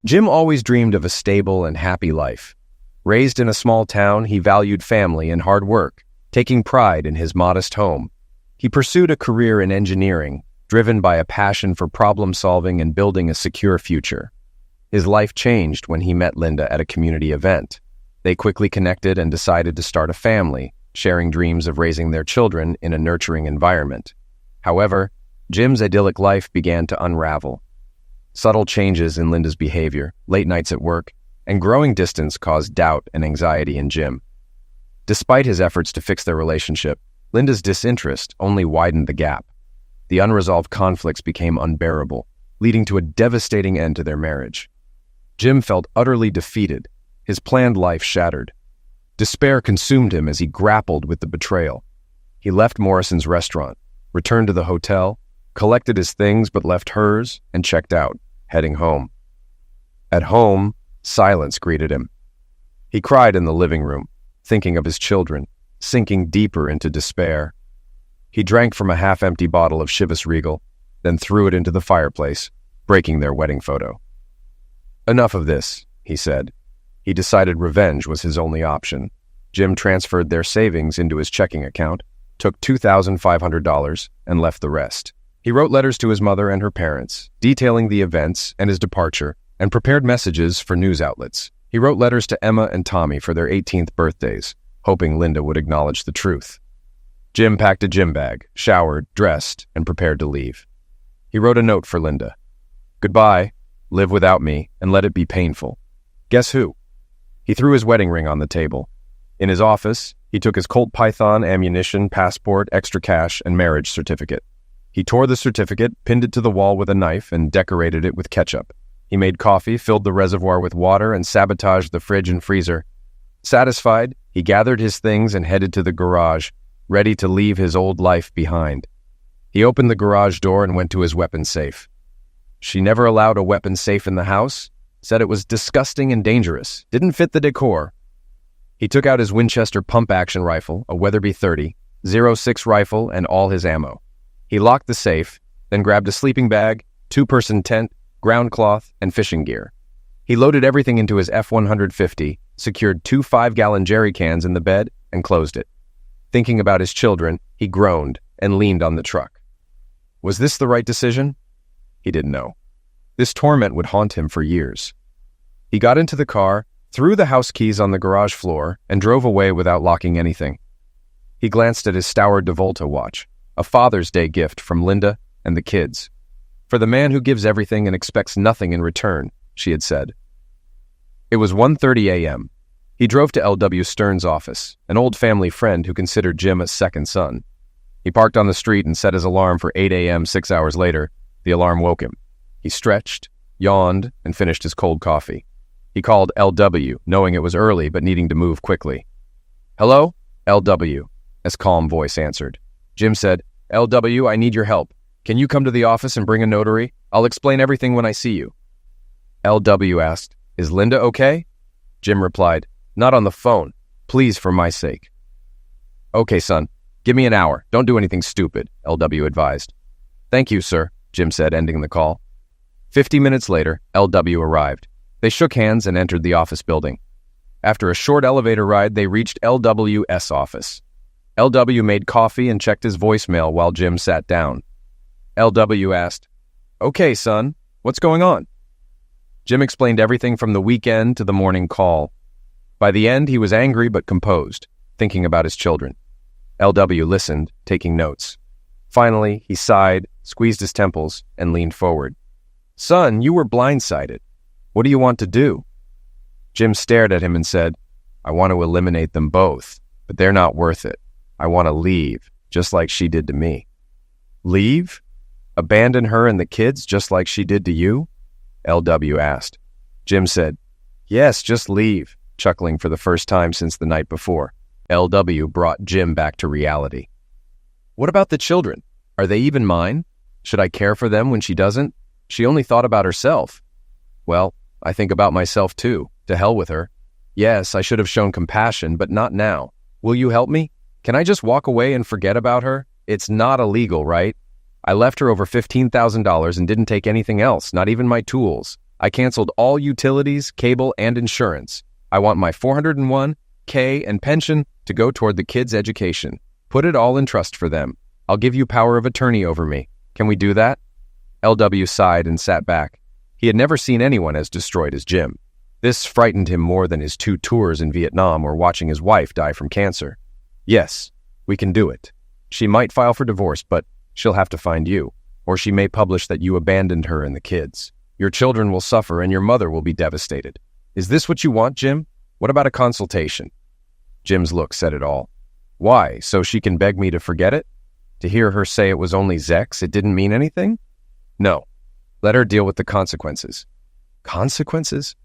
Jim always dreamed of a stable and happy life. Raised in a small town, he valued family and hard work, taking pride in his modest home. He pursued a career in engineering, driven by a passion for problem-solving and building a secure future. His life changed when he met Linda at a community event. They quickly connected and decided to start a family, sharing dreams of raising their children in a nurturing environment. However, Jim's idyllic life began to unravel. Subtle changes in Linda's behavior, late nights at work, and growing distance caused doubt and anxiety in Jim. Despite his efforts to fix their relationship, Linda's disinterest only widened the gap. The unresolved conflicts became unbearable, leading to a devastating end to their marriage. Jim felt utterly defeated, his planned life shattered. Despair consumed him as he grappled with the betrayal. He left Morrison's restaurant, returned to the hotel, collected his things but left hers, and checked out, heading home. At home, silence greeted him. He cried in the living room, thinking of his children, sinking deeper into despair. He drank from a half-empty bottle of Chivas Regal, then threw it into the fireplace, breaking their wedding photo. "Enough of this," he said. He decided revenge was his only option. Jim transferred their savings into his checking account, took $2,500, and left the rest. He wrote letters to his mother and her parents, detailing the events and his departure, and prepared messages for news outlets. He wrote letters to Emma and Tommy for their 18th birthdays, hoping Linda would acknowledge the truth. Jim packed a gym bag, showered, dressed, and prepared to leave. He wrote a note for Linda. "Goodbye. Live without me, and let it be painful." Guess who? He threw his wedding ring on the table. In his office, he took his Colt Python ammunition, passport, extra cash, and marriage certificate. He tore the certificate, pinned it to the wall with a knife, and decorated it with ketchup. He made coffee, filled the reservoir with water, and sabotaged the fridge and freezer. Satisfied, he gathered his things and headed to the garage, ready to leave his old life behind. He opened the garage door and went to his weapon safe. She never allowed a weapon safe in the house, said it was disgusting and dangerous, didn't fit the decor. He took out his Winchester pump-action rifle, a Weatherby .30, .06 rifle, and all his ammo. He locked the safe, then grabbed a sleeping bag, two-person tent, ground cloth, and fishing gear. He loaded everything into his F-150, secured 2 5-gallon jerry cans in the bed, and closed it. Thinking about his children, he groaned and leaned on the truck. Was this the right decision? He didn't know. This torment would haunt him for years. He got into the car, threw the house keys on the garage floor, and drove away without locking anything. He glanced at his Stauer DeVolta watch, a Father's Day gift from Linda and the kids. "For the man who gives everything and expects nothing in return," she had said. It was 1:30 a.m. He drove to L.W. Stern's office, an old family friend who considered Jim a second son. He parked on the street and set his alarm for 8 a.m. 6 hours later. The alarm woke him. He stretched, yawned, and finished his cold coffee. He called L.W., knowing it was early but needing to move quickly. "Hello? L.W., a calm voice answered. Jim said, "L.W., I need your help. Can you come to the office and bring a notary? I'll explain everything when I see you." L.W. asked, "Is Linda okay?" Jim replied, "Not on the phone. Please, for my sake." "Okay, son. Give me an hour. Don't do anything stupid," L.W. advised. "Thank you, sir," Jim said, ending the call. 50 minutes later, L.W. arrived. They shook hands and entered the office building. After a short elevator ride, they reached L.W.'s office. L.W. made coffee and checked his voicemail while Jim sat down. L.W. asked, "Okay, son, what's going on?" Jim explained everything from the weekend to the morning call. By the end, he was angry but composed, thinking about his children. L.W. listened, taking notes. Finally, he sighed, squeezed his temples, and leaned forward. "Son, you were blindsided. What do you want to do?" Jim stared at him and said, "I want to eliminate them both, but they're not worth it. I want to leave, just like she did to me." "Leave? Abandon her and the kids just like she did to you?" L.W. asked. Jim said, "Yes, just leave," chuckling for the first time since the night before. L.W. brought Jim back to reality. "What about the children? Are they even mine? Should I care for them when she doesn't? She only thought about herself." "Well, I think about myself too. To hell with her. Yes, I should have shown compassion, but not now. Will you help me? Can I just walk away and forget about her? It's not illegal, right? I left her over $15,000 and didn't take anything else, not even my tools. I canceled all utilities, cable, and insurance. I want my 401k and pension to go toward the kids' education. Put it all in trust for them. I'll give you power of attorney over me. Can we do that?" LW sighed and sat back. He had never seen anyone as destroyed as Jim. This frightened him more than his 2 tours in Vietnam or watching his wife die from cancer. "Yes, we can do it. She might file for divorce, but she'll have to find you, or she may publish that you abandoned her and the kids. Your children will suffer and your mother will be devastated. Is this what you want, Jim? What about a consultation?" Jim's look said it all. "Why, so she can beg me to forget it? To hear her say it was only Zex, it didn't mean anything? No. Let her deal with the consequences." "Consequences?"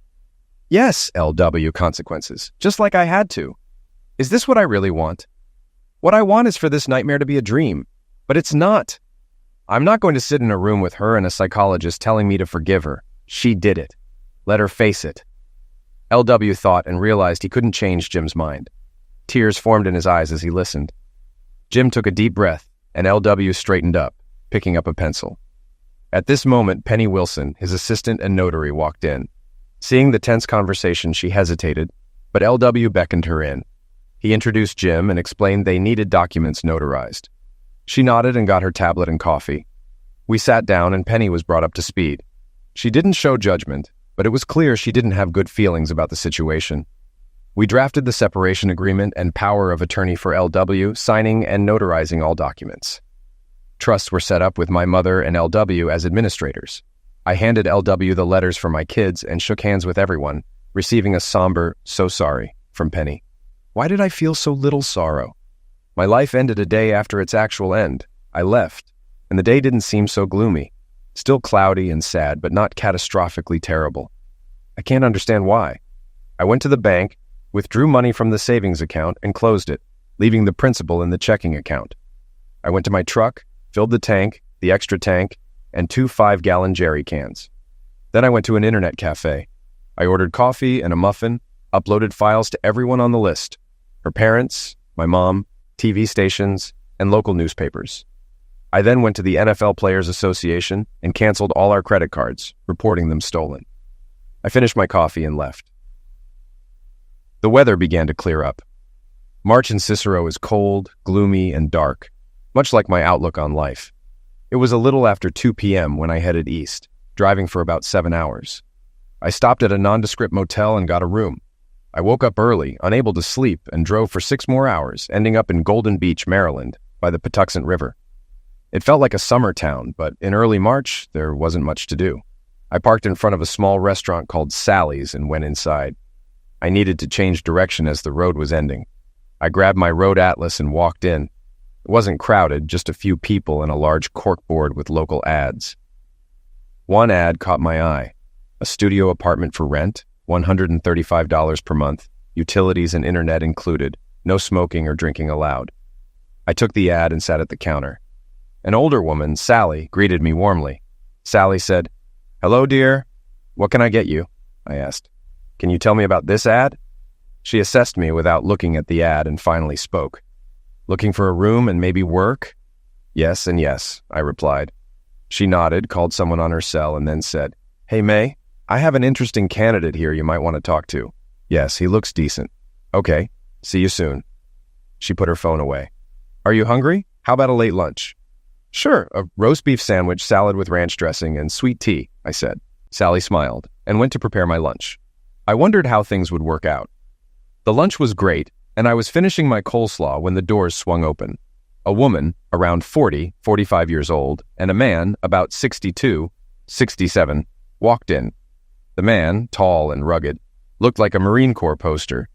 "Yes, LW, consequences. Just like I had to. Is this what I really want? What I want is for this nightmare to be a dream. But it's not. I'm not going to sit in a room with her and a psychologist telling me to forgive her. She did it. Let her face it." LW thought and realized he couldn't change Jim's mind. Tears formed in his eyes as he listened. Jim took a deep breath, and LW straightened up, picking up a pencil. At this moment, Penny Wilson, his assistant and notary, walked in. Seeing the tense conversation, she hesitated, but LW beckoned her in. He introduced Jim and explained they needed documents notarized. She nodded and got her tablet and coffee. We sat down and Penny was brought up to speed. She didn't show judgment, but it was clear she didn't have good feelings about the situation. We drafted the separation agreement and power of attorney for LW, signing and notarizing all documents. Trusts were set up with my mother and LW as administrators. I handed LW the letters for my kids and shook hands with everyone, receiving a somber, "So sorry," from Penny. Why did I feel so little sorrow? My life ended a day after its actual end. I left, and the day didn't seem so gloomy. Still cloudy and sad, but not catastrophically terrible. I can't understand why. I went to the bank, withdrew money from the savings account, and closed it, leaving the principal in the checking account. I went to my truck, filled the tank, the extra tank, and 2 5-gallon jerry cans. Then I went to an internet cafe. I ordered coffee and a muffin, uploaded files to everyone on the list, her parents, my mom, TV stations, and local newspapers. I then went to the NFL Players Association and canceled all our credit cards, reporting them stolen. I finished my coffee and left. The weather began to clear up. March in Cicero is cold, gloomy, and dark, much like my outlook on life. It was a little after 2 p.m. when I headed east, driving for about 7 hours. I stopped at a nondescript motel and got a room. I woke up early, unable to sleep, and drove for 6 more hours, ending up in Golden Beach, Maryland, by the Patuxent River. It felt like a summer town, but in early March, there wasn't much to do. I parked in front of a small restaurant called Sally's and went inside. I needed to change direction as the road was ending. I grabbed my road atlas and walked in. It wasn't crowded, just a few people and a large corkboard with local ads. One ad caught my eye. A studio apartment for rent, $135 per month, utilities and internet included, no smoking or drinking allowed. I took the ad and sat at the counter. An older woman, Sally, greeted me warmly. Sally said, "Hello, dear. What can I get you?" I asked. "Can you tell me about this ad?" She assessed me without looking at the ad and finally spoke. "Looking for a room and maybe work?" "Yes and yes," I replied. She nodded, called someone on her cell, and then said, "Hey, May, I have an interesting candidate here you might want to talk to." "Yes, he looks decent." "Okay, see you soon." She put her phone away. "Are you hungry? How about a late lunch?" "Sure, a roast beef sandwich, salad with ranch dressing, and sweet tea," I said. Sally smiled and went to prepare my lunch. I wondered how things would work out. The lunch was great, and I was finishing my coleslaw when the doors swung open. A woman, around 40, 45 years old, and a man, about 62, 67, walked in. The man, tall and rugged, looked like a Marine Corps poster.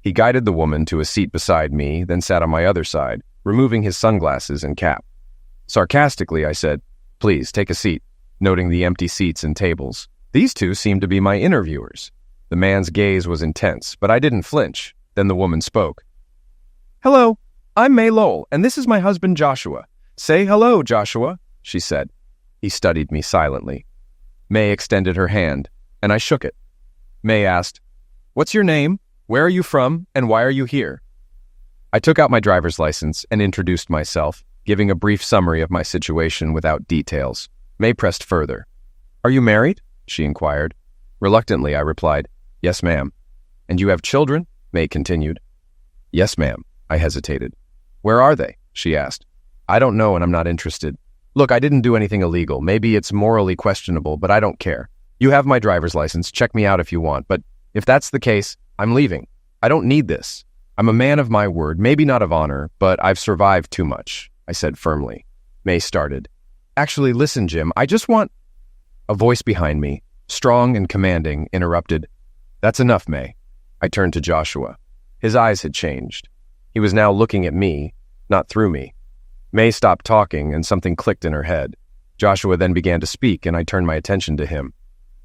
He guided the woman to a seat beside me, then sat on my other side, removing his sunglasses and cap. Sarcastically, I said, "Please, take a seat," noting the empty seats and tables. These two seemed to be my interviewers. The man's gaze was intense, but I didn't flinch. Then the woman spoke. "Hello, I'm May Lowell, and this is my husband Joshua. Say hello, Joshua," she said. He studied me silently. May extended her hand, and I shook it. May asked, "What's your name? Where are you from? And why are you here?" I took out my driver's license and introduced myself, giving a brief summary of my situation without details. May pressed further. "Are you married?" she inquired. Reluctantly, I replied, "Yes, ma'am." "And you have children?" May continued. "Yes, ma'am." I hesitated. "Where are they?" she asked. "I don't know and I'm not interested. Look, I didn't do anything illegal. Maybe it's morally questionable, but I don't care. You have my driver's license. Check me out if you want. But if that's the case, I'm leaving. I don't need this. I'm a man of my word, maybe not of honor, but I've survived too much," I said firmly. May started. "Actually, listen, Jim, I just want—" A voice behind me, strong and commanding, interrupted. "That's enough, May." I turned to Joshua. His eyes had changed. He was now looking at me, not through me. May stopped talking and something clicked in her head. Joshua then began to speak and I turned my attention to him.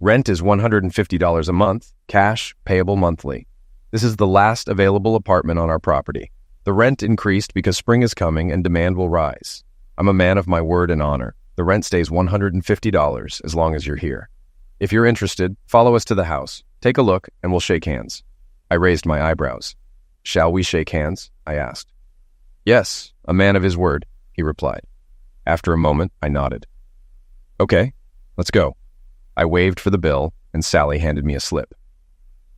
"Rent is $150 a month, cash, payable monthly. This is the last available apartment on our property. The rent increased because spring is coming and demand will rise. I'm a man of my word and honor. The rent stays $150 as long as you're here. If you're interested, follow us to the house. Take a look and we'll shake hands." I raised my eyebrows. "Shall we shake hands?" I asked. "Yes, a man of his word," he replied. After a moment, I nodded. "Okay, let's go." I waved for the bill and Sally handed me a slip.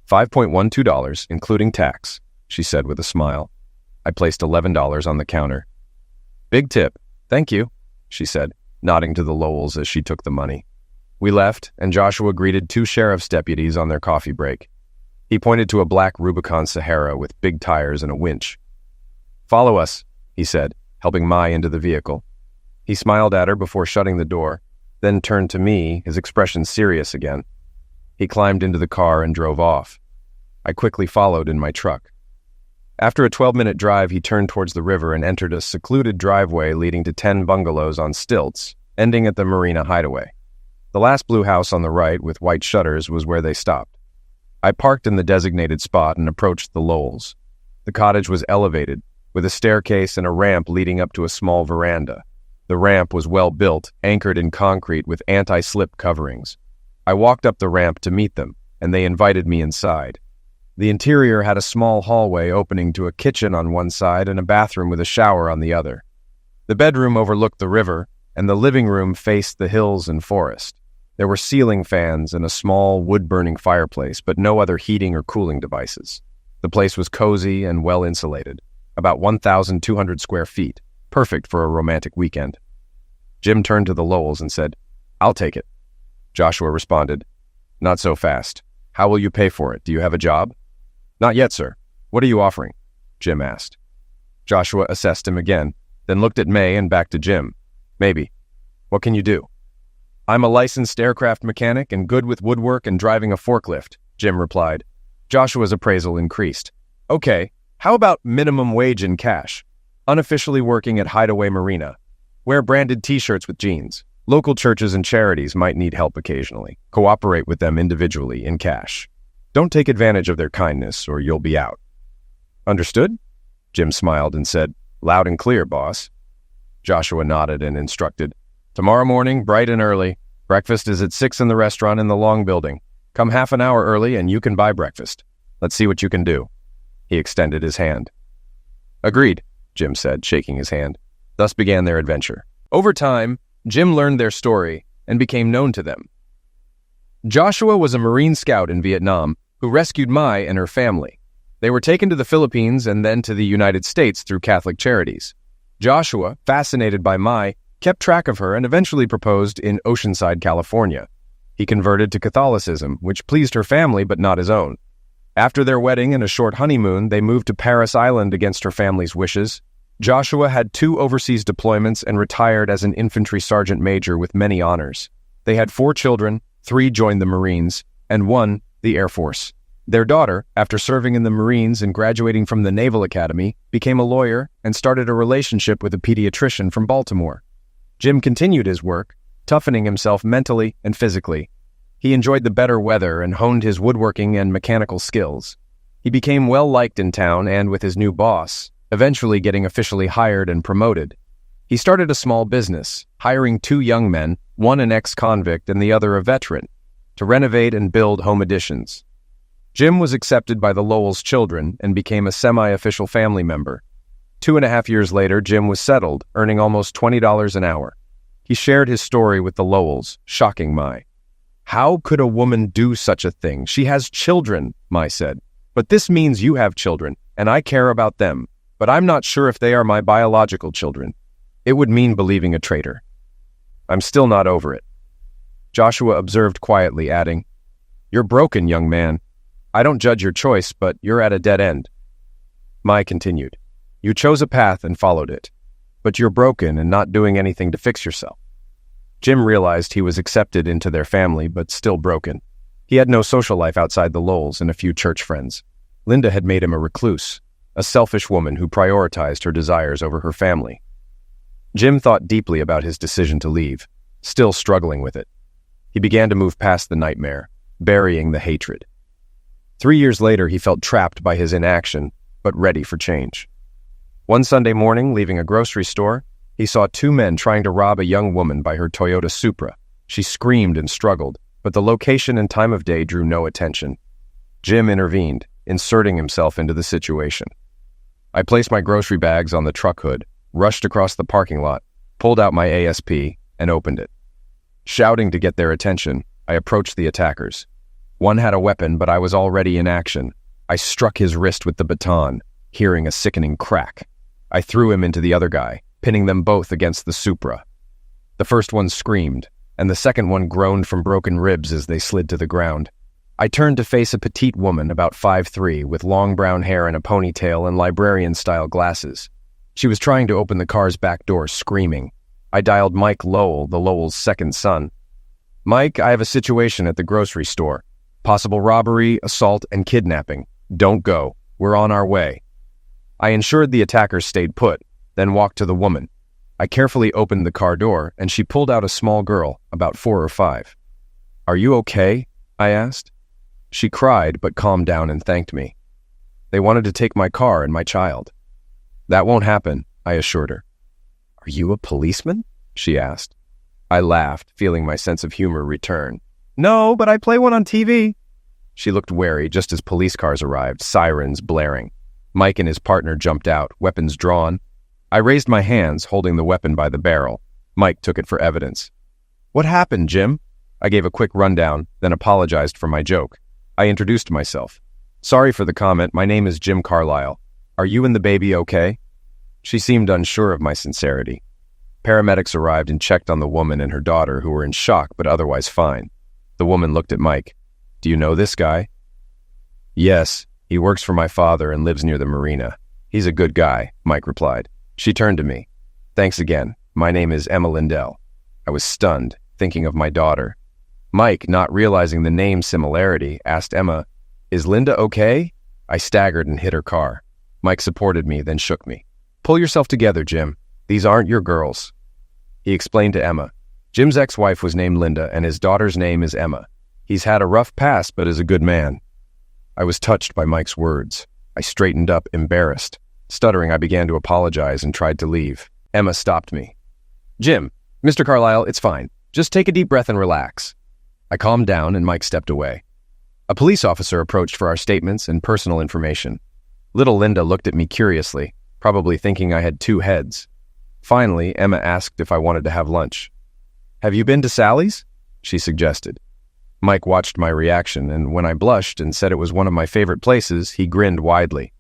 $5.12, including tax, she said with a smile. I placed $11 on the counter. "Big tip. Thank you," she said, nodding to the Lowells as she took the money. We left, and Joshua greeted two sheriff's deputies on their coffee break. He pointed to a black Rubicon Sahara with big tires and a winch. "Follow us," he said, helping Mai into the vehicle. He smiled at her before shutting the door, then turned to me, his expression serious again. He climbed into the car and drove off. I quickly followed in my truck. After a 12-minute drive, he turned towards the river and entered a secluded driveway leading to 10 bungalows on stilts, ending at the Marina Hideaway. The last blue house on the right with white shutters was where they stopped. I parked in the designated spot and approached the Lowells. The cottage was elevated, with a staircase and a ramp leading up to a small veranda. The ramp was well built, anchored in concrete with anti-slip coverings. I walked up the ramp to meet them, and they invited me inside. The interior had a small hallway opening to a kitchen on one side and a bathroom with a shower on the other. The bedroom overlooked the river, and the living room faced the hills and forest. There were ceiling fans and a small wood-burning fireplace, but no other heating or cooling devices. The place was cozy and well-insulated, about 1,200 square feet, perfect for a romantic weekend. Jim turned to the Lowells and said, "I'll take it." Joshua responded, "Not so fast. How will you pay for it? Do you have a job?" "Not yet, sir. What are you offering?" Jim asked. Joshua assessed him again, then looked at May and back to Jim. "Maybe. What can you do?" "I'm a licensed aircraft mechanic and good with woodwork and driving a forklift," Jim replied. Joshua's appraisal increased. "Okay, how about minimum wage in cash? Unofficially working at Hideaway Marina. Wear branded t-shirts with jeans. Local churches and charities might need help occasionally. Cooperate with them individually in cash. Don't take advantage of their kindness or you'll be out." "Understood?" Jim smiled and said, "Loud and clear, boss." Joshua nodded and instructed, "Tomorrow morning, bright and early. Breakfast is at 6 in the restaurant in the long building. Come half an hour early and you can buy breakfast. Let's see what you can do." He extended his hand. "Agreed," Jim said, shaking his hand. Thus began their adventure. Over time, Jim learned their story and became known to them. Joshua was a Marine scout in Vietnam who rescued Mai and her family. They were taken to the Philippines and then to the United States through Catholic charities. Joshua, fascinated by Mai, kept track of her and eventually proposed in Oceanside, California. He converted to Catholicism, which pleased her family but not his own. After their wedding and a short honeymoon, they moved to Paris Island against her family's wishes. Joshua had 2 overseas deployments and retired as an infantry sergeant major with many honors. They had 4 children, 3 joined the Marines, and 1 the Air Force. Their daughter, after serving in the Marines and graduating from the Naval Academy, became a lawyer and started a relationship with a pediatrician from Baltimore. Jim continued his work, toughening himself mentally and physically. He enjoyed the better weather and honed his woodworking and mechanical skills. He became well-liked in town and with his new boss, eventually getting officially hired and promoted. He started a small business, hiring 2 young men, one an ex-convict and the other a veteran, to renovate and build home additions. Jim was accepted by the Lowells' children and became a semi-official family member. 2.5 years later, Jim was settled, earning almost $20 an hour. He shared his story with the Lowells, shocking Mai. How could a woman do such a thing? She has children, Mai said. But this means you have children, and I care about them. But I'm not sure if they are my biological children. It would mean believing a traitor. I'm still not over it. Joshua observed quietly, adding, You're broken, young man. I don't judge your choice, but you're at a dead end. Mai continued, You chose a path and followed it. But you're broken and not doing anything to fix yourself. Jim realized he was accepted into their family, but still broken. He had no social life outside the Lowells and a few church friends. Linda had made him a recluse, a selfish woman who prioritized her desires over her family. Jim thought deeply about his decision to leave, still struggling with it. He began to move past the nightmare, burying the hatred. 3 years later, he felt trapped by his inaction, but ready for change. One Sunday morning, leaving a grocery store, he saw 2 men trying to rob a young woman by her Toyota Supra. She screamed and struggled, but the location and time of day drew no attention. Jim intervened, inserting himself into the situation. I placed my grocery bags on the truck hood, rushed across the parking lot, pulled out my ASP, and opened it. Shouting to get their attention, I approached the attackers. One had a weapon, but I was already in action. I struck his wrist with the baton, hearing a sickening crack. I threw him into the other guy, pinning them both against the Supra. The first one screamed, and the second one groaned from broken ribs as they slid to the ground. I turned to face a petite woman about 5'3", with long brown hair and a ponytail and librarian-style glasses. She was trying to open the car's back door, screaming. I dialed Mike Lowell, the Lowells' second son. Mike, I have a situation at the grocery store. Possible robbery, assault, and kidnapping. Don't go. We're on our way. I ensured the attackers stayed put, then walked to the woman. I carefully opened the car door, and she pulled out a small girl, about 4 or 5. Are you okay? I asked. She cried, but calmed down and thanked me. They wanted to take my car and my child. That won't happen, I assured her. Are you a policeman? She asked. I laughed, feeling my sense of humor return. No, but I play one on TV. She looked wary just as police cars arrived, sirens blaring. Mike and his partner jumped out, weapons drawn. I raised my hands, holding the weapon by the barrel. Mike took it for evidence. What happened, Jim? I gave a quick rundown, then apologized for my joke. I introduced myself. Sorry for the comment, my name is Jim Carlisle. Are you and the baby okay? She seemed unsure of my sincerity. Paramedics arrived and checked on the woman and her daughter, who were in shock but otherwise fine. The woman looked at Mike. Do you know this guy? Yes, he works for my father and lives near the marina. He's a good guy, Mike replied. She turned to me. Thanks again. My name is Emma Lindell. I was stunned, thinking of my daughter. Mike, not realizing the name similarity, asked Emma, Is Linda okay? I staggered and hit her car. Mike supported me, then shook me. Pull yourself together, Jim. These aren't your girls. He explained to Emma. Jim's ex-wife was named Linda, and his daughter's name is Emma. He's had a rough past, but is a good man. I was touched by Mike's words. I straightened up, embarrassed. Stuttering, I began to apologize and tried to leave. Emma stopped me. Jim, Mr. Carlisle, it's fine. Just take a deep breath and relax. I calmed down, and Mike stepped away. A police officer approached for our statements and personal information. Little Linda looked at me curiously, probably thinking I had 2 heads. Finally, Emma asked if I wanted to have lunch. Have you been to Sally's? She suggested. Mike watched my reaction, and when I blushed and said it was one of my favorite places, he grinned widely.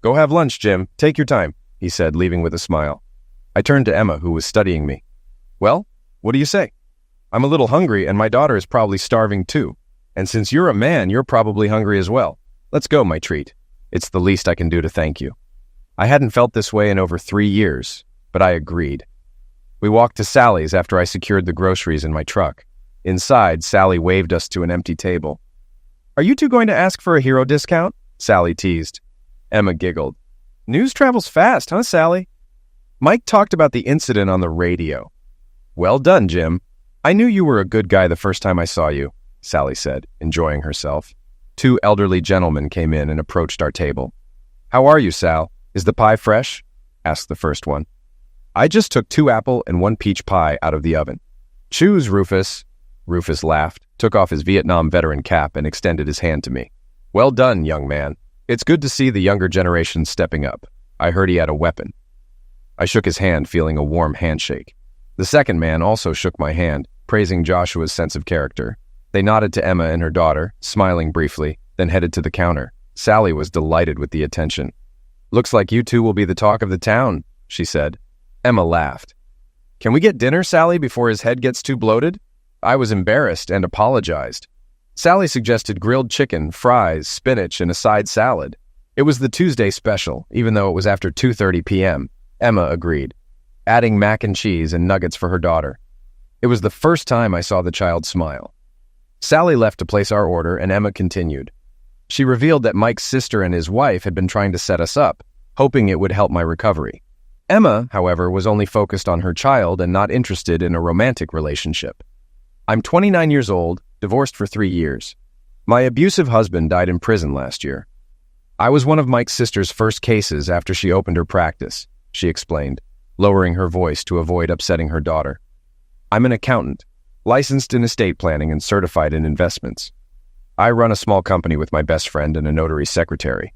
Go have lunch, Jim. Take your time, he said, leaving with a smile. I turned to Emma, who was studying me. Well, what do you say? I'm a little hungry, and my daughter is probably starving too. And since you're a man, you're probably hungry as well. Let's go, my treat. It's the least I can do to thank you. I hadn't felt this way in over 3 years, but I agreed. We walked to Sally's after I secured the groceries in my truck. Inside, Sally waved us to an empty table. Are you two going to ask for a hero discount? Sally teased. Emma giggled. News travels fast, huh, Sally? Mike talked about the incident on the radio. Well done, Jim. I knew you were a good guy the first time I saw you, Sally said, enjoying herself. 2 elderly gentlemen came in and approached our table. How are you, Sal? Is the pie fresh? Asked the first one. I just took 2 apple and 1 peach pie out of the oven. Choose, Rufus. Rufus laughed, took off his Vietnam veteran cap, and extended his hand to me. Well done, young man. It's good to see the younger generation stepping up. I heard he had a weapon. I shook his hand, feeling a warm handshake. The second man also shook my hand, praising Joshua's sense of character. They nodded to Emma and her daughter, smiling briefly, then headed to the counter. Sally was delighted with the attention. "Looks like you two will be the talk of the town," she said. Emma laughed. "Can we get dinner, Sally, before his head gets too bloated?" I was embarrassed and apologized. Sally suggested grilled chicken, fries, spinach, and a side salad. It was the Tuesday special, even though it was after 2:30 p.m. Emma agreed, adding mac and cheese and nuggets for her daughter. It was the first time I saw the child smile. Sally left to place our order, and Emma continued. She revealed that Mike's sister and his wife had been trying to set us up, hoping it would help my recovery. Emma, however, was only focused on her child and not interested in a romantic relationship. I'm 29 years old, divorced for 3 years. My abusive husband died in prison last year. I was one of Mike's sister's first cases after she opened her practice, she explained, lowering her voice to avoid upsetting her daughter. I'm an accountant, licensed in estate planning and certified in investments. I run a small company with my best friend and a notary secretary.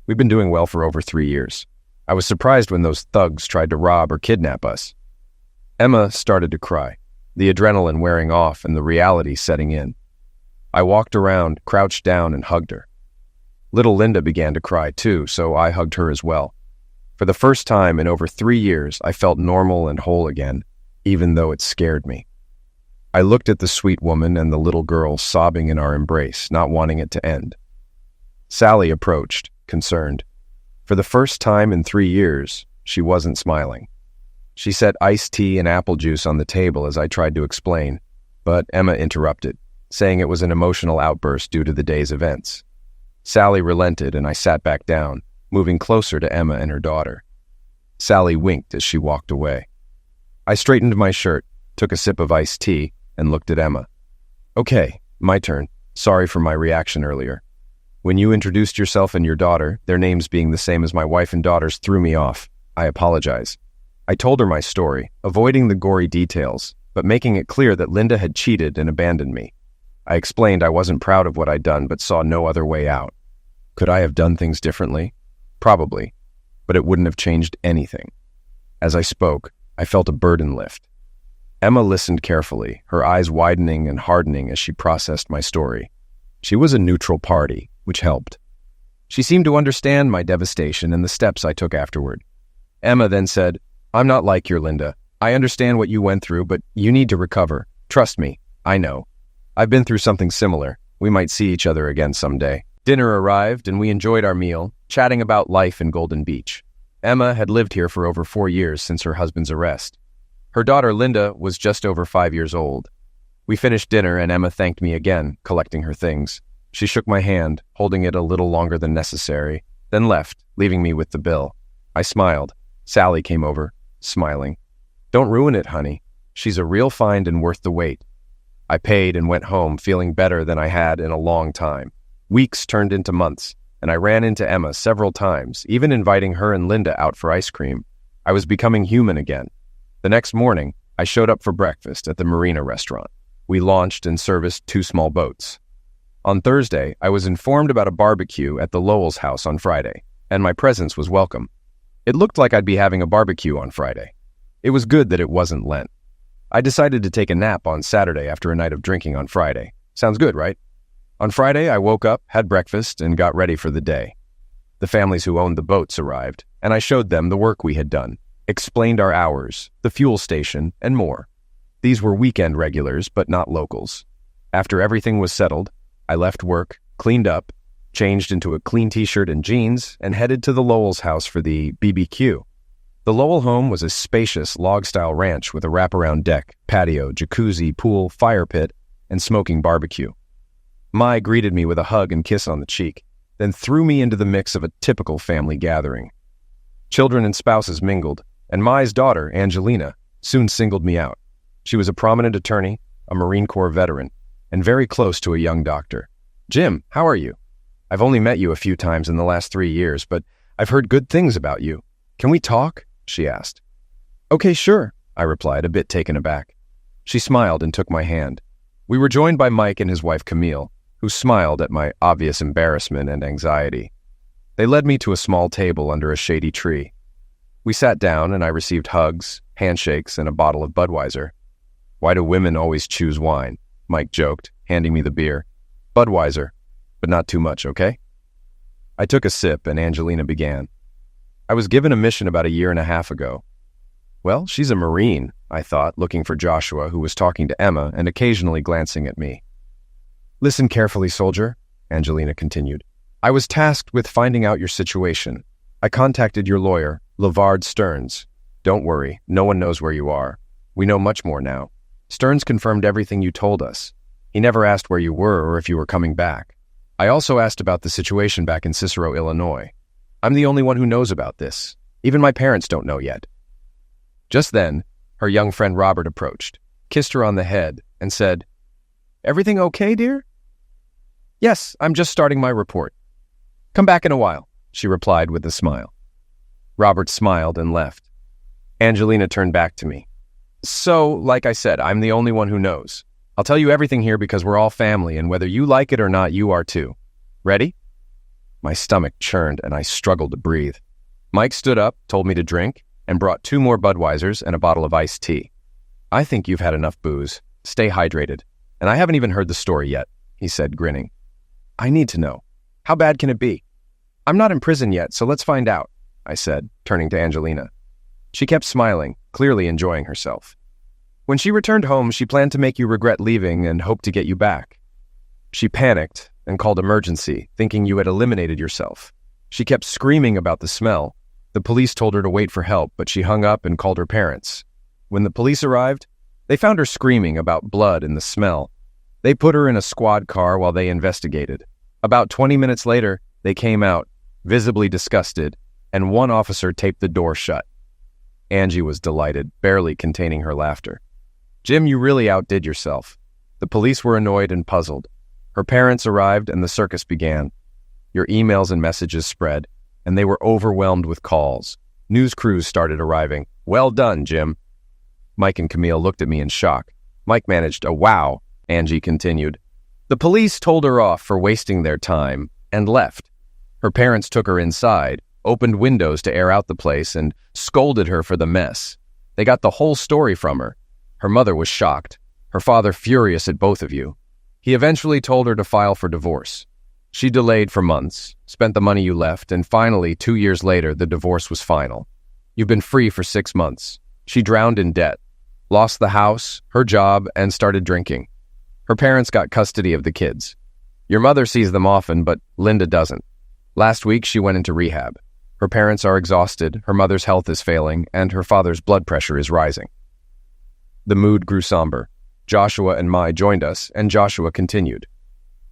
We've been doing well for over 3 years. I was surprised when those thugs tried to rob or kidnap us. Emma started to cry, the adrenaline wearing off and the reality setting in. I walked around, crouched down, and hugged her. Little Linda began to cry too, so I hugged her as well. For the first time in over 3 years, I felt normal and whole again, even though it scared me. I looked at the sweet woman and the little girl sobbing in our embrace, not wanting it to end. Sally approached, concerned. For the first time in 3 years, she wasn't smiling. She set iced tea and apple juice on the table as I tried to explain, but Emma interrupted, saying it was an emotional outburst due to the day's events. Sally relented and I sat back down, moving closer to Emma and her daughter. Sally winked as she walked away. I straightened my shirt, took a sip of iced tea, and looked at Emma. Okay, my turn. Sorry for my reaction earlier. When you introduced yourself and your daughter, their names being the same as my wife and daughter's, threw me off. I apologize. I told her my story, avoiding the gory details, but making it clear that Linda had cheated and abandoned me. I explained I wasn't proud of what I'd done but saw no other way out. Could I have done things differently? Probably, but it wouldn't have changed anything. As I spoke, I felt a burden lift. Emma listened carefully, her eyes widening and hardening as she processed my story. She was a neutral party, which helped. She seemed to understand my devastation and the steps I took afterward. Emma then said, I'm not like your Linda. I understand what you went through, but you need to recover. Trust me, I know. I've been through something similar. We might see each other again someday. Dinner arrived, and we enjoyed our meal, chatting about life in Golden Beach. Emma had lived here for over 4 years since her husband's arrest. Her daughter, Linda, was just over 5 years old. We finished dinner, and Emma thanked me again, collecting her things. She shook my hand, holding it a little longer than necessary, then left, leaving me with the bill. I smiled. Sally came over, smiling. Don't ruin it, honey. She's a real find and worth the wait. I paid and went home, feeling better than I had in a long time. Weeks turned into months, and I ran into Emma several times, even inviting her and Linda out for ice cream. I was becoming human again. The next morning, I showed up for breakfast at the Marina restaurant. We launched and serviced 2 small boats. On Thursday, I was informed about a barbecue at the Lowell's house on Friday, and my presence was welcome. It looked like I'd be having a barbecue on Friday. It was good that it wasn't Lent. I decided to take a nap on Saturday after a night of drinking on Friday. Sounds good, right? On Friday, I woke up, had breakfast, and got ready for the day. The families who owned the boats arrived, and I showed them the work we had done, explained our hours, the fuel station, and more. These were weekend regulars, but not locals. After everything was settled, I left work, cleaned up, changed into a clean t-shirt and jeans, and headed to the Lowell's house for the BBQ. The Lowell home was a spacious log-style ranch with a wraparound deck, patio, jacuzzi, pool, fire pit, and smoking barbecue. Mai greeted me with a hug and kiss on the cheek, then threw me into the mix of a typical family gathering. Children and spouses mingled, and Mai's daughter, Angelina, soon singled me out. She was a prominent attorney, a Marine Corps veteran, and very close to a young doctor. Jim, how are you? I've only met you a few times in the last 3 years, but I've heard good things about you. Can we talk? She asked. Okay, sure, I replied, a bit taken aback. She smiled and took my hand. We were joined by Mike and his wife Camille, who smiled at my obvious embarrassment and anxiety. They led me to a small table under a shady tree. We sat down and I received hugs, handshakes, and a bottle of Budweiser. Why do women always choose wine? Mike joked, handing me the beer. Budweiser, but not too much, okay? I took a sip and Angelina began. I was given a mission about a year and a half ago. Well, she's a Marine, I thought, looking for Joshua, who was talking to Emma and occasionally glancing at me. Listen carefully, soldier, Angelina continued. I was tasked with finding out your situation. I contacted your lawyer, LeVard Stearns. Don't worry, no one knows where you are. We know much more now. Stearns confirmed everything you told us. He never asked where you were or if you were coming back. I also asked about the situation back in Cicero, Illinois. I'm the only one who knows about this. Even my parents don't know yet. Just then, her young friend Robert approached, kissed her on the head, and said, Everything okay, dear? Yes, I'm just starting my report. Come back in a while, she replied with a smile. Robert smiled and left. Angelina turned back to me. So, like I said, I'm the only one who knows. I'll tell you everything here because we're all family, and whether you like it or not, you are too. Ready? My stomach churned, and I struggled to breathe. Mike stood up, told me to drink, and brought 2 more Budweisers and a bottle of iced tea. I think you've had enough booze. Stay hydrated. And I haven't even heard the story yet, he said, grinning. I need to know. How bad can it be? I'm not in prison yet, so let's find out, I said, turning to Angelina. She kept smiling, clearly enjoying herself. When she returned home, she planned to make you regret leaving and hoped to get you back. She panicked and called emergency, thinking you had eliminated yourself. She kept screaming about the smell. The police told her to wait for help, but she hung up and called her parents. When the police arrived, they found her screaming about blood and the smell. They put her in a squad car while they investigated. About 20 minutes later, they came out, visibly disgusted, and one officer taped the door shut. Angie was delighted, barely containing her laughter. Jim, you really outdid yourself. The police were annoyed and puzzled. Her parents arrived and the circus began. Your emails and messages spread, and they were overwhelmed with calls. News crews started arriving. Well done, Jim. Mike and Camille looked at me in shock. Mike managed a wow, Angie continued. The police told her off for wasting their time and left. Her parents took her inside, opened windows to air out the place, and scolded her for the mess. They got the whole story from her. Her mother was shocked, her father furious at both of you. He eventually told her to file for divorce. She delayed for months, spent the money you left, and finally, 2 years later, the divorce was final. You've been free for 6 months. She drowned in debt, lost the house, her job, and started drinking. Her parents got custody of the kids. Your mother sees them often, but Linda doesn't. Last week, she went into rehab. Her parents are exhausted, her mother's health is failing, and her father's blood pressure is rising. The mood grew somber. Joshua and Mai joined us, and Joshua continued.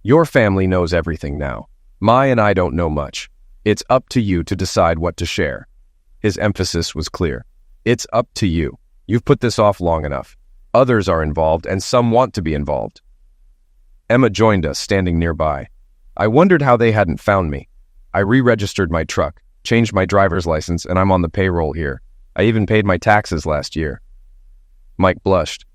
Your family knows everything now. Mai and I don't know much. It's up to you to decide what to share. His emphasis was clear. It's up to you. You've put this off long enough. Others are involved, and some want to be involved. Emma joined us, standing nearby. I wondered how they hadn't found me. I re-registered my truck, changed my driver's license, and I'm on the payroll here. I even paid my taxes last year. Mike blushed.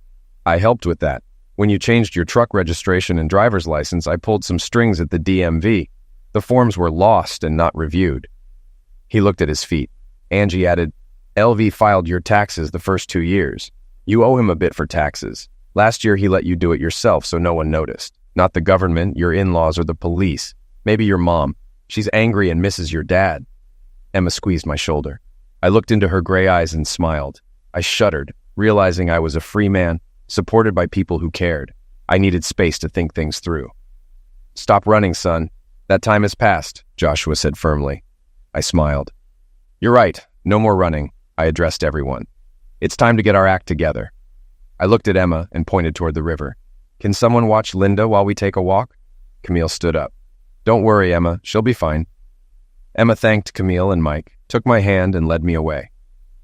I helped with that. When you changed your truck registration and driver's license, I pulled some strings at the DMV. The forms were lost and not reviewed. He looked at his feet. Angie added, LV filed your taxes the first 2 years. You owe him a bit for taxes. Last year he let you do it yourself so no one noticed. Not the government, your in-laws, or the police. Maybe your mom. She's angry and misses your dad. Emma squeezed my shoulder. I looked into her gray eyes and smiled. I shuddered, realizing I was a free man, supported by people who cared. I needed space to think things through. Stop running, son. That time has passed, Joshua said firmly. I smiled. You're right. No more running, I addressed everyone. It's time to get our act together. I looked at Emma and pointed toward the river. Can someone watch Linda while we take a walk? Camille stood up. Don't worry, Emma. She'll be fine. Emma thanked Camille and Mike, took my hand, and led me away.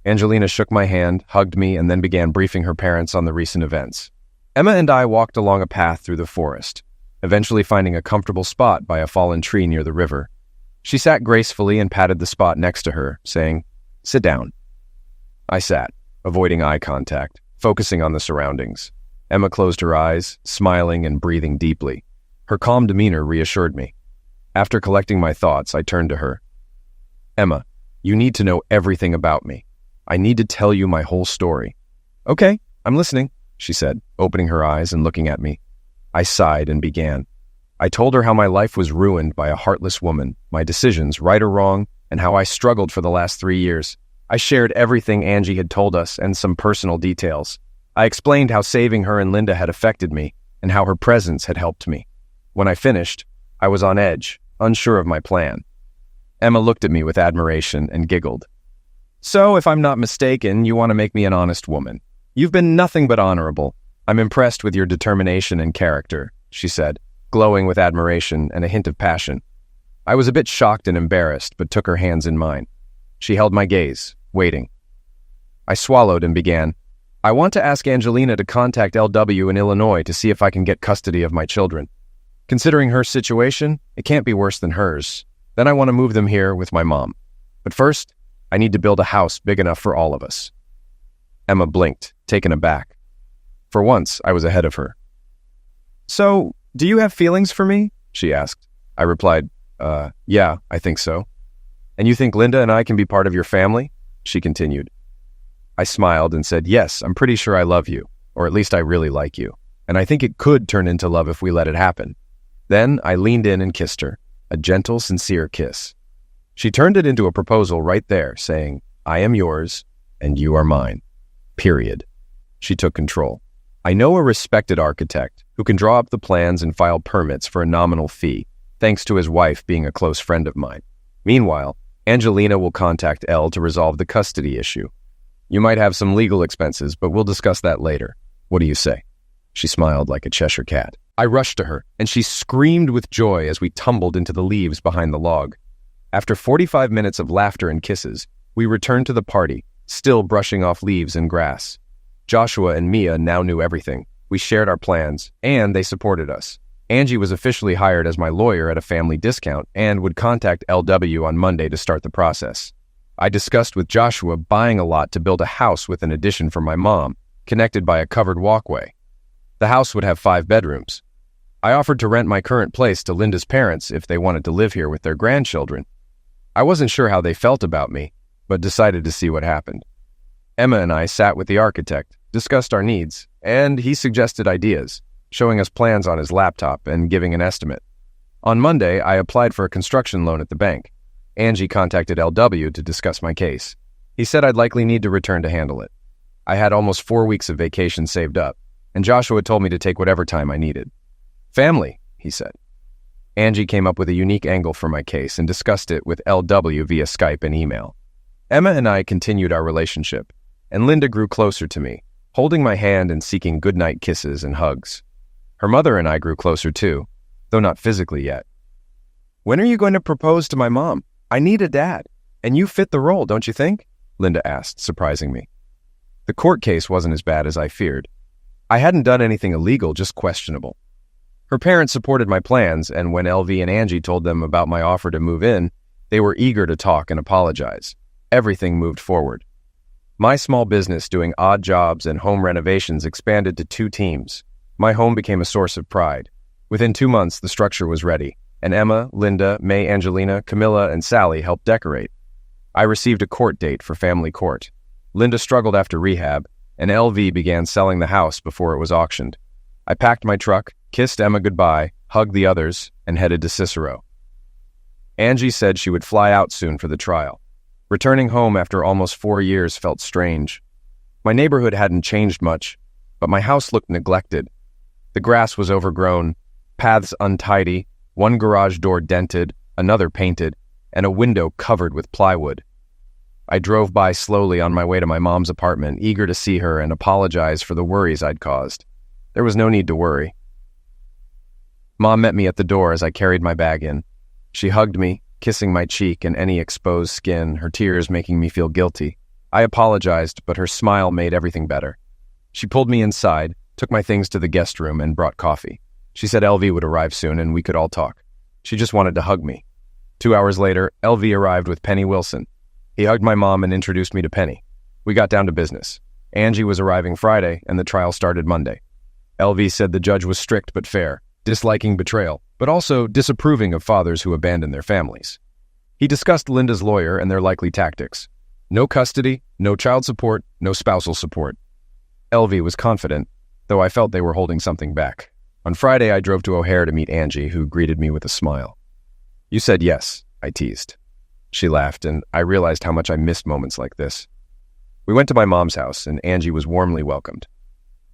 Angelina shook my hand, hugged me, and then began briefing her parents on the recent events. Emma and I walked along a path through the forest, eventually finding a comfortable spot by a fallen tree near the river. She sat gracefully and patted the spot next to her, saying, Sit down. I sat, avoiding eye contact, focusing on the surroundings. Emma closed her eyes, smiling and breathing deeply. Her calm demeanor reassured me. After collecting my thoughts, I turned to her. Emma, you need to know everything about me. I need to tell you my whole story. Okay, I'm listening, she said, opening her eyes and looking at me. I sighed and began. I told her how my life was ruined by a heartless woman, my decisions, right or wrong, and how I struggled for the last 3 years. I shared everything Angie had told us and some personal details. I explained how saving her and Linda had affected me and how her presence had helped me. When I finished, I was on edge, unsure of my plan. Emma looked at me with admiration and giggled. "So, if I'm not mistaken, you want to make me an honest woman. You've been nothing but honorable. I'm impressed with your determination and character," she said, glowing with admiration and a hint of passion. I was a bit shocked and embarrassed, but took her hands in mine. She held my gaze, waiting. I swallowed and began. "I want to ask Angelina to contact LW in Illinois to see if I can get custody of my children. Considering her situation, it can't be worse than hers. Then I want to move them here with my mom. But first, I need to build a house big enough for all of us." Emma blinked, taken aback. For once, I was ahead of her. "So, do you have feelings for me?" she asked. I replied, "Yeah, I think so." "And you think Linda and I can be part of your family?" she continued. I smiled and said, "Yes, I'm pretty sure I love you, or at least I really like you. And I think it could turn into love if we let it happen." Then I leaned in and kissed her, a gentle, sincere kiss. She turned it into a proposal right there, saying, "I am yours, and you are mine. Period." She took control. I know a respected architect who can draw up the plans and file permits for a nominal fee, thanks to his wife being a close friend of mine. Meanwhile, Angelina will contact Elle to resolve the custody issue. You might have some legal expenses, but we'll discuss that later. What do you say? She smiled like a Cheshire cat. I rushed to her, and she screamed with joy as we tumbled into the leaves behind the log. After 45 minutes of laughter and kisses, we returned to the party, still brushing off leaves and grass. Joshua and Mia now knew everything. We shared our plans, and they supported us. Angie was officially hired as my lawyer at a family discount and would contact LW on Monday to start the process. I discussed with Joshua buying a lot to build a house with an addition for my mom, connected by a covered walkway. The house would have 5 bedrooms. I offered to rent my current place to Linda's parents if they wanted to live here with their grandchildren. I wasn't sure how they felt about me, but decided to see what happened. Emma and I sat with the architect, discussed our needs, and he suggested ideas, showing us plans on his laptop and giving an estimate. On Monday, I applied for a construction loan at the bank. Angie contacted LW to discuss my case. He said I'd likely need to return to handle it. I had almost 4 weeks of vacation saved up, and Joshua told me to take whatever time I needed. "Family," he said. Angie came up with a unique angle for my case and discussed it with LW via Skype and email. Emma and I continued our relationship, and Linda grew closer to me, holding my hand and seeking goodnight kisses and hugs. Her mother and I grew closer too, though not physically yet. "When are you going to propose to my mom? I need a dad, and you fit the role, don't you think?" Linda asked, surprising me. The court case wasn't as bad as I feared. I hadn't done anything illegal, just questionable. Her parents supported my plans, and when LV and Angie told them about my offer to move in, they were eager to talk and apologize. Everything moved forward. My small business doing odd jobs and home renovations expanded to 2 teams. My home became a source of pride. Within 2 months, the structure was ready, and Emma, Linda, May, Angelina, Camilla, and Sally helped decorate. I received a court date for family court. Linda struggled after rehab, and LV began selling the house before it was auctioned. I packed my truck, kissed Emma goodbye, hugged the others, and headed to Cicero. Angie said she would fly out soon for the trial. Returning home after almost 4 years felt strange. My neighborhood hadn't changed much, but my house looked neglected. The grass was overgrown, paths untidy, one garage door dented, another painted, and a window covered with plywood. I drove by slowly on my way to my mom's apartment, eager to see her and apologize for the worries I'd caused. There was no need to worry. Mom met me at the door as I carried my bag in. She hugged me, kissing my cheek and any exposed skin, her tears making me feel guilty. I apologized, but her smile made everything better. She pulled me inside, took my things to the guest room, and brought coffee. She said LV would arrive soon and we could all talk. She just wanted to hug me. 2 hours later, LV arrived with Penny Wilson. He hugged my mom and introduced me to Penny. We got down to business. Angie was arriving Friday, and the trial started Monday. LV said the judge was strict but fair, disliking betrayal, but also disapproving of fathers who abandon their families. He discussed Linda's lawyer and their likely tactics. No custody, no child support, no spousal support. LV was confident, though I felt they were holding something back. On Friday, I drove to O'Hare to meet Angie, who greeted me with a smile. "You said yes," I teased. She laughed, and I realized how much I missed moments like this. We went to my mom's house, and Angie was warmly welcomed.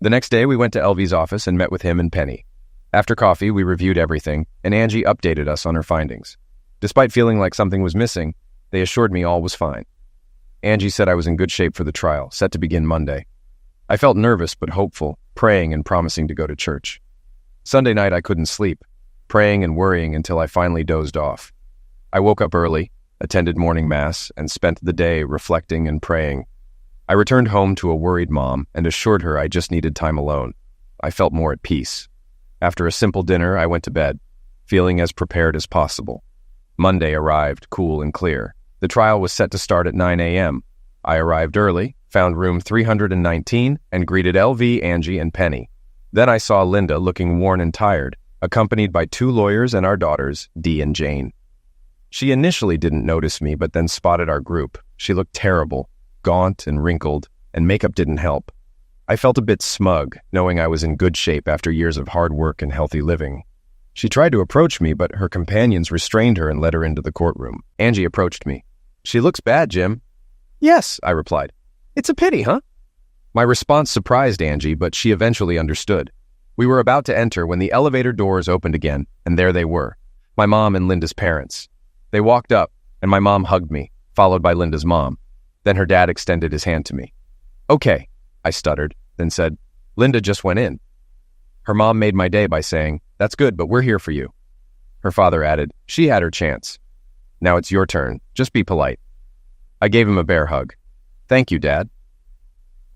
The next day, we went to LV's office and met with him and Penny. After coffee, we reviewed everything, and Angie updated us on her findings. Despite feeling like something was missing, they assured me all was fine. Angie said I was in good shape for the trial, set to begin Monday. I felt nervous but hopeful, praying and promising to go to church. Sunday night, I couldn't sleep, praying and worrying until I finally dozed off. I woke up early, attended morning mass, and spent the day reflecting and praying. I returned home to a worried mom and assured her I just needed time alone. I felt more at peace. After a simple dinner, I went to bed, feeling as prepared as possible. Monday arrived, cool and clear. The trial was set to start at 9 a.m. I arrived early, found room 319, and greeted LV, Angie, and Penny. Then I saw Linda looking worn and tired, accompanied by 2 lawyers and our daughters, Dee and Jane. She initially didn't notice me, but then spotted our group. She looked terrible, gaunt and wrinkled, and makeup didn't help. I felt a bit smug, knowing I was in good shape after years of hard work and healthy living. She tried to approach me, but her companions restrained her and led her into the courtroom. Angie approached me. "She looks bad, Jim." "Yes," I replied. "It's a pity, huh?" My response surprised Angie, but she eventually understood. We were about to enter when the elevator doors opened again, and there they were, my mom and Linda's parents. They walked up, and my mom hugged me, followed by Linda's mom. Then her dad extended his hand to me. "Okay," I stuttered, then said, "Linda just went in." Her mom made my day by saying, "That's good, but we're here for you." Her father added, "She had her chance. Now it's your turn. Just be polite." I gave him a bear hug. "Thank you, Dad."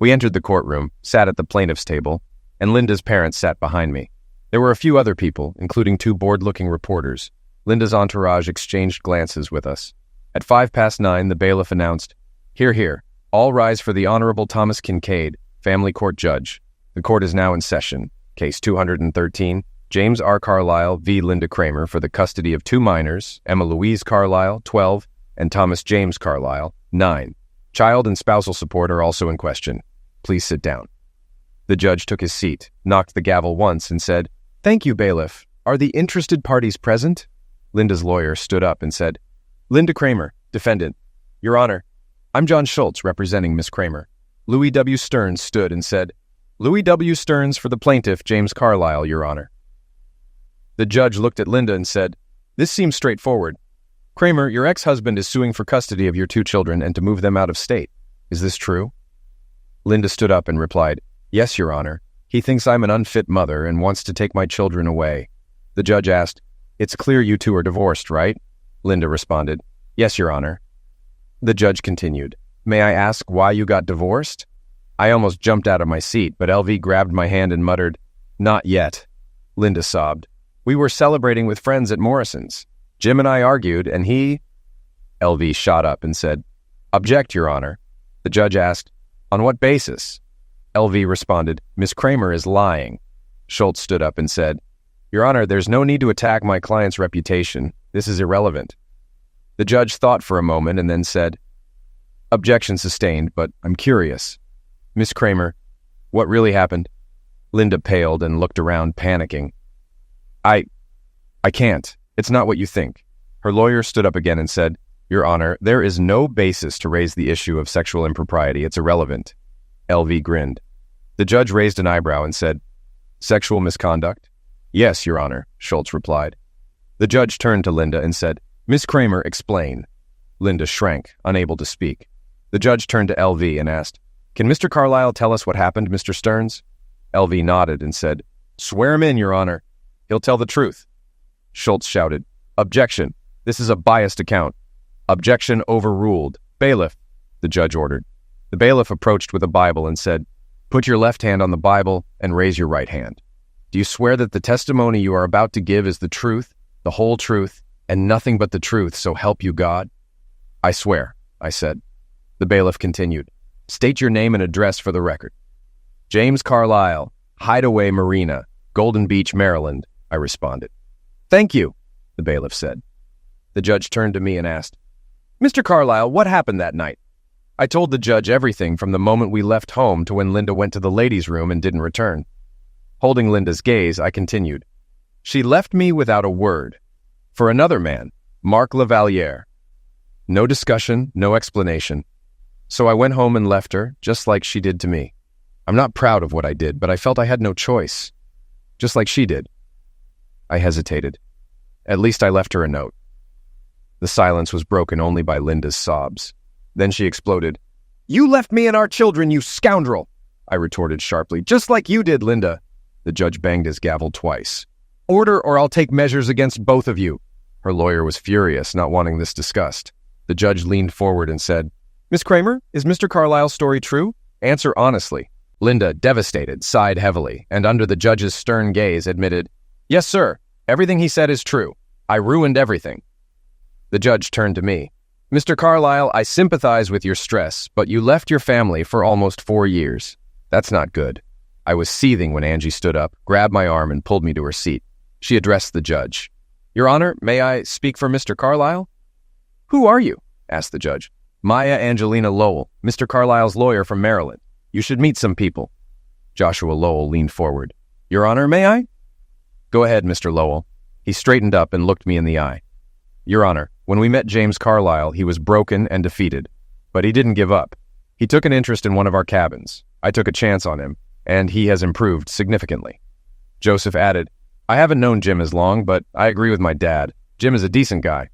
We entered the courtroom, sat at the plaintiff's table, and Linda's parents sat behind me. There were a few other people, including 2 bored-looking reporters. Linda's entourage exchanged glances with us. At 9:05, the bailiff announced, "Hear, hear. All rise for the Honorable Thomas Kincaid, Family Court Judge. The court is now in session. Case 213, James R. Carlisle v. Linda Kramer for the custody of 2 minors, Emma Louise Carlisle, 12, and Thomas James Carlisle, 9. Child and spousal support are also in question. Please sit down." The judge took his seat, knocked the gavel once, and said, "Thank you, bailiff. Are the interested parties present?" Linda's lawyer stood up and said, "Linda Kramer, defendant. Your Honor, I'm John Schultz, representing Miss Kramer." Louis W. Stearns stood and said, "Louis W. Stearns for the plaintiff, James Carlisle, Your Honor." The judge looked at Linda and said, "This seems straightforward. Kramer, your ex-husband is suing for custody of your 2 children and to move them out of state. Is this true?" Linda stood up and replied, "Yes, Your Honor. He thinks I'm an unfit mother and wants to take my children away." The judge asked, "It's clear you 2 are divorced, right?" Linda responded, "Yes, Your Honor." The judge continued, "May I ask why you got divorced?" I almost jumped out of my seat, but LV grabbed my hand and muttered, "Not yet." Linda sobbed, "We were celebrating with friends at Morrison's. Jim and I argued, and he—" LV shot up and said, "Object, Your Honor." The judge asked, "On what basis?" LV responded, "Miss Kramer is lying." Schultz stood up and said, "Your Honor, there's no need to attack my client's reputation. This is irrelevant." The judge thought for a moment and then said, "Objection sustained, but I'm curious. Miss Kramer, what really happened?" Linda paled and looked around, panicking. I can't. It's not what you think." Her lawyer stood up again and said, "Your Honor, there is no basis to raise the issue of sexual impropriety. It's irrelevant." LV grinned. The judge raised an eyebrow and said, "Sexual misconduct?" "Yes, Your Honor," Schultz replied. The judge turned to Linda and said, "Miss Kramer, explain." Linda shrank, unable to speak. The judge turned to LV and asked, "Can Mr. Carlisle tell us what happened, Mr. Stearns?" LV nodded and said, "Swear him in, Your Honor. He'll tell the truth." Schultz shouted, "Objection. This is a biased account." "Objection overruled. Bailiff," the judge ordered. The bailiff approached with a Bible and said, "Put your left hand on the Bible and raise your right hand. Do you swear that the testimony you are about to give is the truth, the whole truth, and nothing but the truth, so help you God?" "I swear," I said. The bailiff continued, "State your name and address for the record." "James Carlisle, Hideaway Marina, Golden Beach, Maryland," I responded. "Thank you," the bailiff said. The judge turned to me and asked, "Mr. Carlisle, what happened that night?" I told the judge everything from the moment we left home to when Linda went to the ladies' room and didn't return. Holding Linda's gaze, I continued. She left me without a word. For another man, Marc Lavaliere. No discussion, no explanation. So I went home and left her, just like she did to me. I'm not proud of what I did, but I felt I had no choice. Just like she did. I hesitated. At least I left her a note. The silence was broken only by Linda's sobs. Then she exploded. "You left me and our children, you scoundrel!" I retorted sharply. "Just like you did, Linda." The judge banged his gavel twice. "Order or I'll take measures against both of you." Her lawyer was furious, not wanting this discussed. The judge leaned forward and said, "Miss Kramer, is Mr. Carlyle's story true? Answer honestly." Linda, devastated, sighed heavily, and under the judge's stern gaze admitted, "Yes, sir. Everything he said is true. I ruined everything." The judge turned to me. "Mr. Carlyle, I sympathize with your stress, but you left your family for almost 4 years. That's not good." I was seething when Angie stood up, grabbed my arm, and pulled me to her seat. She addressed the judge. "Your Honor, may I speak for Mr. Carlyle?" "Who are you?" asked the judge. "Maya Angelina Lowell, Mr. Carlyle's lawyer from Maryland. You should meet some people." Joshua Lowell leaned forward. "Your Honor, may I?" "Go ahead, Mr. Lowell." He straightened up and looked me in the eye. "Your Honor, when we met James Carlyle, he was broken and defeated. But he didn't give up. He took an interest in one of our cabins. I took a chance on him, and he has improved significantly." Joseph added, "I haven't known Jim as long, but I agree with my dad. Jim is a decent guy."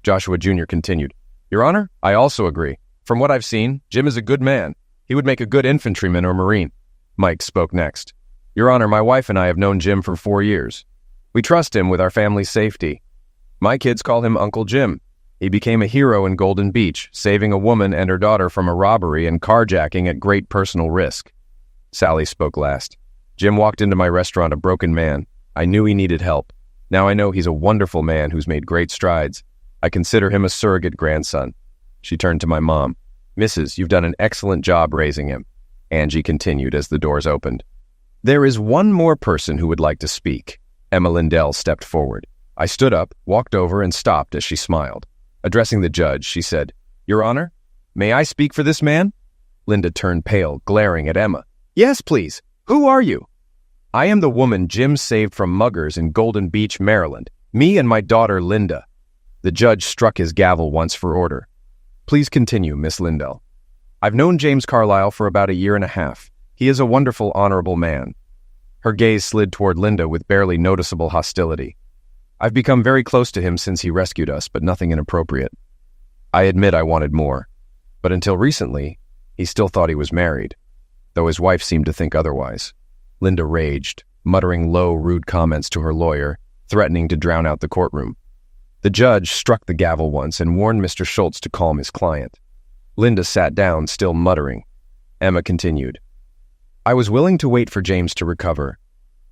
Joshua Jr. continued, "Your Honor, I also agree. From what I've seen, Jim is a good man. He would make a good infantryman or Marine." Mike spoke next. "Your Honor, my wife and I have known Jim for 4 years. We trust him with our family's safety. My kids call him Uncle Jim. He became a hero in Golden Beach, saving a woman and her daughter from a robbery and carjacking at great personal risk." Sally spoke last. "Jim walked into my restaurant a broken man. I knew he needed help. Now I know he's a wonderful man who's made great strides. I consider him a surrogate grandson." She turned to my mom. "Mrs., you've done an excellent job raising him." Angie continued as the doors opened. "There is one more person who would like to speak." Emma Lindell stepped forward. I stood up, walked over, and stopped as she smiled. Addressing the judge, she said, "Your Honor, may I speak for this man?" Linda turned pale, glaring at Emma. "Yes, please. Who are you?" "I am the woman Jim saved from muggers in Golden Beach, Maryland. Me and my daughter, Linda." The judge struck his gavel once for order. "Please continue, Miss Lindell." "I've known James Carlyle for about 1.5 years. He is a wonderful, honorable man." Her gaze slid toward Linda with barely noticeable hostility. "I've become very close to him since he rescued us, but nothing inappropriate. I admit I wanted more. But until recently, he still thought he was married, though his wife seemed to think otherwise." Linda raged, muttering low, rude comments to her lawyer, threatening to drown out the courtroom. The judge struck the gavel once and warned Mr. Schultz to calm his client. Linda sat down, still muttering. Emma continued. "I was willing to wait for James to recover.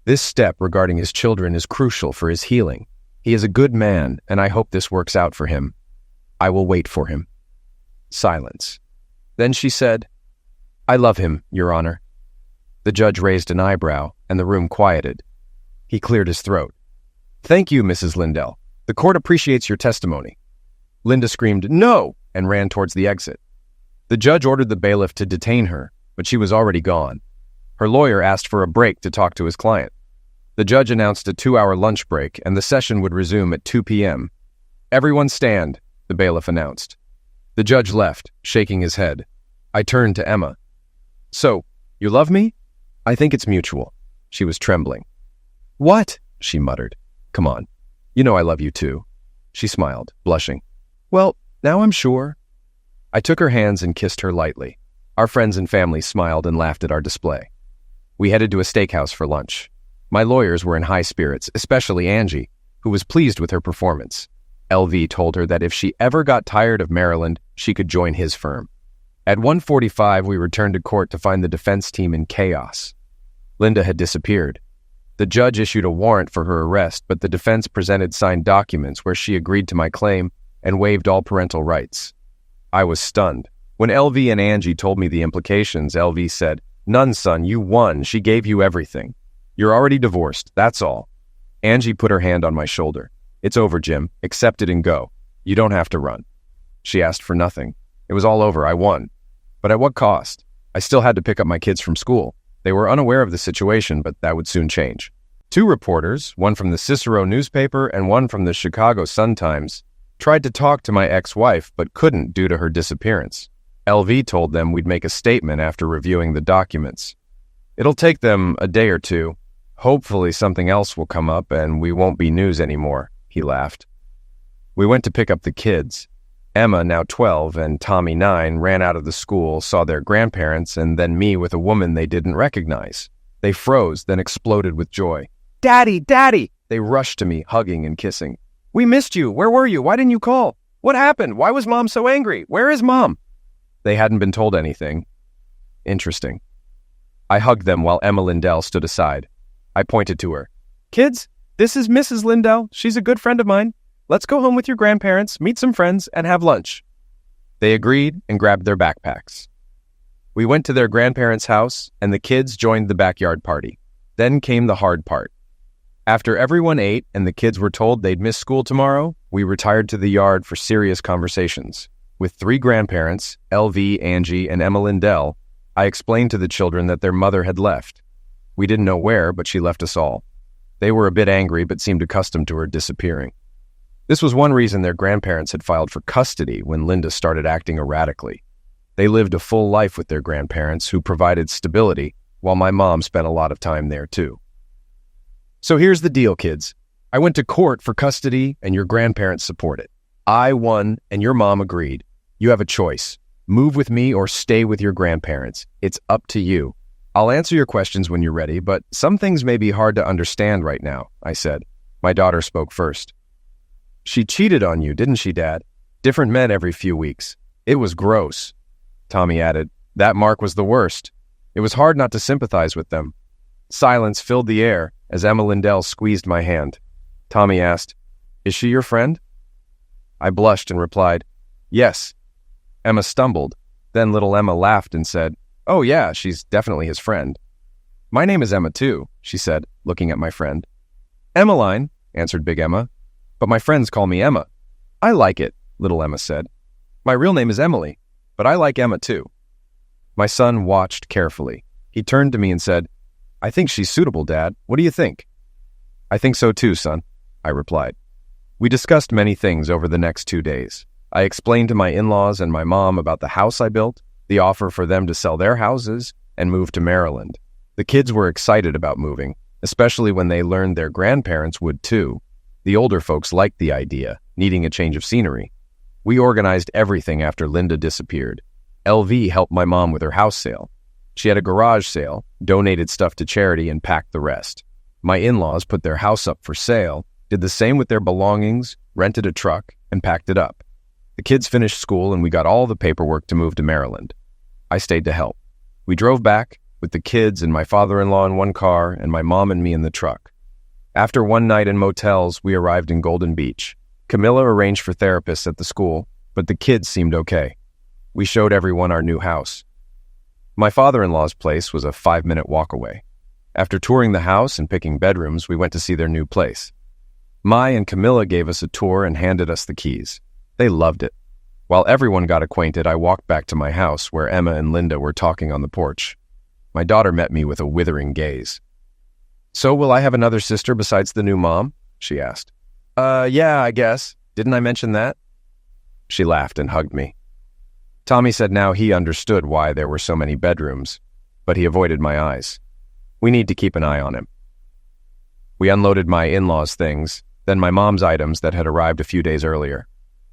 This step regarding his children is crucial for his healing. He is a good man, and I hope this works out for him. I will wait for him." Silence. Then she said, "I love him, Your Honor." The judge raised an eyebrow, and the room quieted. He cleared his throat. "Thank you, Mrs. Lindell. The court appreciates your testimony." Linda screamed, "No!" and ran towards the exit. The judge ordered the bailiff to detain her, but she was already gone. Her lawyer asked for a break to talk to his client. The judge announced a 2-hour lunch break, and the session would resume at 2 p.m. "Everyone stand," the bailiff announced. The judge left, shaking his head. I turned to Emma. "So, you love me?" "I think it's mutual." She was trembling. "What?" she muttered. "Come on. You know I love you too." She smiled, blushing. "Well, now I'm sure." I took her hands and kissed her lightly. Our friends and family smiled and laughed at our display. We headed to a steakhouse for lunch. My lawyers were in high spirits, especially Angie, who was pleased with her performance. LV told her that if she ever got tired of Maryland, she could join his firm. At 1:45, we returned to court to find the defense team in chaos. Linda had disappeared. The judge issued a warrant for her arrest, but the defense presented signed documents where she agreed to my claim and waived all parental rights. I was stunned. When LV and Angie told me the implications, LV said, "None, son, you won. She gave you everything. You're already divorced, that's all." Angie put her hand on my shoulder. "It's over, Jim. Accept it and go. You don't have to run." She asked for nothing. It was all over. I won. But at what cost? I still had to pick up my kids from school. They were unaware of the situation, but that would soon change. Two reporters, one from the Cicero newspaper and one from the Chicago Sun-Times, tried to talk to my ex-wife but couldn't due to her disappearance. LV told them we'd make a statement after reviewing the documents. It'll take them a day or two. Hopefully something else will come up and we won't be news anymore, he laughed. We went to pick up the kids. Emma, now 12, and Tommy, 9, ran out of the school, saw their grandparents, and then me with a woman they didn't recognize. They froze, then exploded with joy. "Daddy! Daddy!" They rushed to me, hugging and kissing. "We missed you! Where were you? Why didn't you call? What happened? Why was Mom so angry? Where is Mom?" They hadn't been told anything. Interesting. I hugged them while Emma Lindell stood aside. I pointed to her. "Kids, this is Mrs. Lindell. She's a good friend of mine. Let's go home with your grandparents, meet some friends, and have lunch." They agreed and grabbed their backpacks. We went to their grandparents' house, and the kids joined the backyard party. Then came the hard part. After everyone ate and the kids were told they'd miss school tomorrow, we retired to the yard for serious conversations. With 3 grandparents, LV, Angie, and Emma Lindell, I explained to the children that their mother had left. We didn't know where, but she left us all. They were a bit angry, but seemed accustomed to her disappearing. This was one reason their grandparents had filed for custody when Linda started acting erratically. They lived a full life with their grandparents, who provided stability, while my mom spent a lot of time there too. So here's the deal, kids. I went to court for custody, and your grandparents support it. I won, and your mom agreed. You have a choice. Move with me or stay with your grandparents. It's up to you. I'll answer your questions when you're ready, but some things may be hard to understand right now, I said. My daughter spoke first. She cheated on you, didn't she, Dad? Different men every few weeks. It was gross. Tommy added, that Mark was the worst. It was hard not to sympathize with them. Silence filled the air as Emma Lindell squeezed my hand. Tommy asked, is she your friend? I blushed and replied, yes. Emma stumbled. Then little Emma laughed and said, oh yeah, she's definitely his friend. My name is Emma too, she said, looking at my friend. Emmeline, answered Big Emma, but my friends call me Emma. I like it, little Emma said. My real name is Emily, but I like Emma too. My son watched carefully. He turned to me and said, I think she's suitable, Dad. What do you think? I think so too, son, I replied. We discussed many things over the next 2 days. I explained to my in-laws and my mom about the house I built, the offer for them to sell their houses, and move to Maryland. The kids were excited about moving, especially when they learned their grandparents would too. The older folks liked the idea, needing a change of scenery. We organized everything after Linda disappeared. LV helped my mom with her house sale. She had a garage sale, donated stuff to charity, and packed the rest. My in-laws put their house up for sale, did the same with their belongings, rented a truck, and packed it up. The kids finished school and we got all the paperwork to move to Maryland. I stayed to help. We drove back, with the kids and my father-in-law in one car and my mom and me in the truck. After one night in motels, we arrived in Golden Beach. Camilla arranged for therapists at the school, but the kids seemed okay. We showed everyone our new house. My father-in-law's place was a 5-minute walk away. After touring the house and picking bedrooms, we went to see their new place. Mai and Camilla gave us a tour and handed us the keys. They loved it. While everyone got acquainted, I walked back to my house where Emma and Linda were talking on the porch. My daughter met me with a withering gaze. So will I have another sister besides the new mom? She asked. Yeah, I guess. Didn't I mention that? She laughed and hugged me. Tommy said now he understood why there were so many bedrooms, but he avoided my eyes. We need to keep an eye on him. We unloaded my in-laws' things, then my mom's items that had arrived a few days earlier.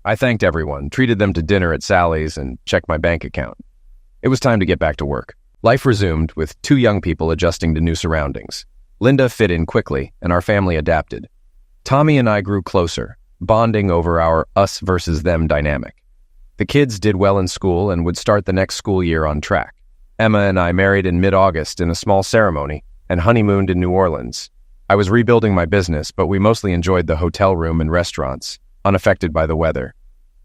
I thanked everyone, treated them to dinner at Sally's, and checked my bank account. It was time to get back to work. Life resumed, with 2 young people adjusting to new surroundings. Linda fit in quickly, and our family adapted. Tommy and I grew closer, bonding over our us versus them dynamic. The kids did well in school and would start the next school year on track. Emma and I married in mid-August in a small ceremony and honeymooned in New Orleans. I was rebuilding my business, but we mostly enjoyed the hotel room and restaurants, unaffected by the weather.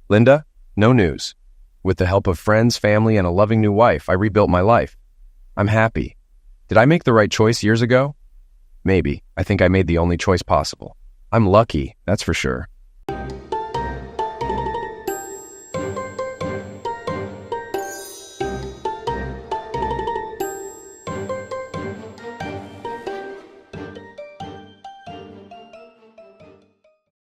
Linda, no news. With the help of friends, family, and a loving new wife, I rebuilt my life. I'm happy. Did I make the right choice years ago? Maybe. I think I made the only choice possible. I'm lucky, that's for sure.